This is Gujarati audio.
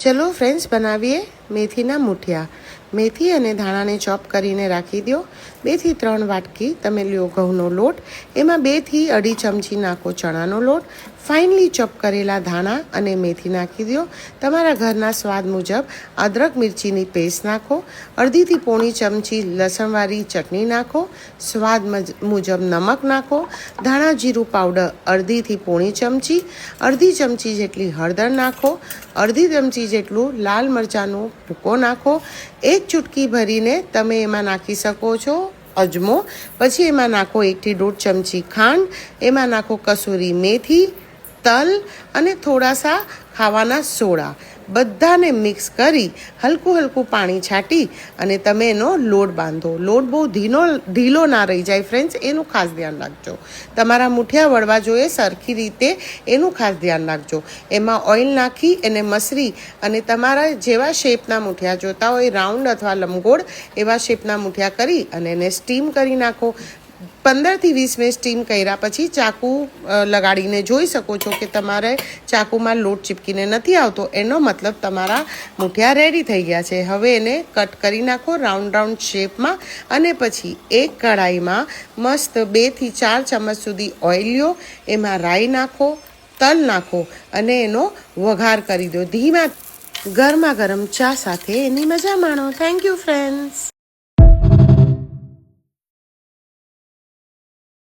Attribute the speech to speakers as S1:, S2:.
S1: ચલો ફ્રેન્ડ્સ, બનાવીએ મેથીના મૂઠિયા. મેથી અને ધાણાને ચોપ કરીને રાખી દો. 2 થી 3 વાટકી તમે લ્યો ઘઉંનો લોટ. એમાં 2 થી 2.5 ચમચી નાખો ચણાનો લોટ. ફાઇનલી ચોપ કરેલા ધાણા અને મેથી નાખી દો. તમારા ઘરના સ્વાદ મુજબ અદરક મિરચીની પેસ્ટ નાખો. 1/2 થી 1/4 ચમચી લસણવાળી ચટણી નાખો. સ્વાદ મુજબ નમક નાખો. ધાણા જીરું પાવડર 1/2 થી 1/4 ચમચી. 1/2 ચમચી જેટલી હળદર નાખો. 1/2 ચમચી જેટલું લાલ મરચાંનો ભૂકો નાખો. 1 ચૂટકી ભરીને તમે એમાં નાખી શકો છો અજમો. પછી એમાં નાખો 1 થી 1.5 ચમચી ખાંડ. એમાં નાખો કસૂરી મેથી, તલ અને થોડાસા ખાવાના સોડા. બધાને મિક્સ કરી હલકું પાણી છાંટી અને તમે એનો લોટ બાંધો. લોટ બહુ ઢીલો ના રહી જાય ફ્રેન્ડ્સ, એનું ખાસ ધ્યાન રાખજો. તમારા મૂઠિયા વળવા જોઈએ સરખી રીતે, એનું ખાસ ધ્યાન રાખજો. એમાં ઓઇલ નાખી એને મસરી અને તમારા જેવા શેપના મૂઠિયા જોતા હોય, રાઉન્ડ અથવા લંબગોળ, એવા શેપના મૂઠિયા કરી અને એને સ્ટીમ કરી નાખો. 15 થી 20 મિનિટ સ્ટીમ કર્યા પછી ચાકુ લગાડીને જોઈ શકો છો કે તમારે ચાકુમાં લોટ ચીપકીને નથી આવતો, એનો મતલબ તમારા મૂઠિયા રેડી થઈ ગયા છે. હવે એને કટ કરી નાખો રાઉન્ડ શેપમાં અને પછી એક કઢાઈમાં મસ્ત 2 થી 4 ચમચ સુધી ઓઇલ લો. એમાં રાઈ નાખો, તલ નાખો અને એનો વઘાર કરી દો ધીમા. ગરમા ગરમ ચા સાથે એની મજા માણો. Thank you friends.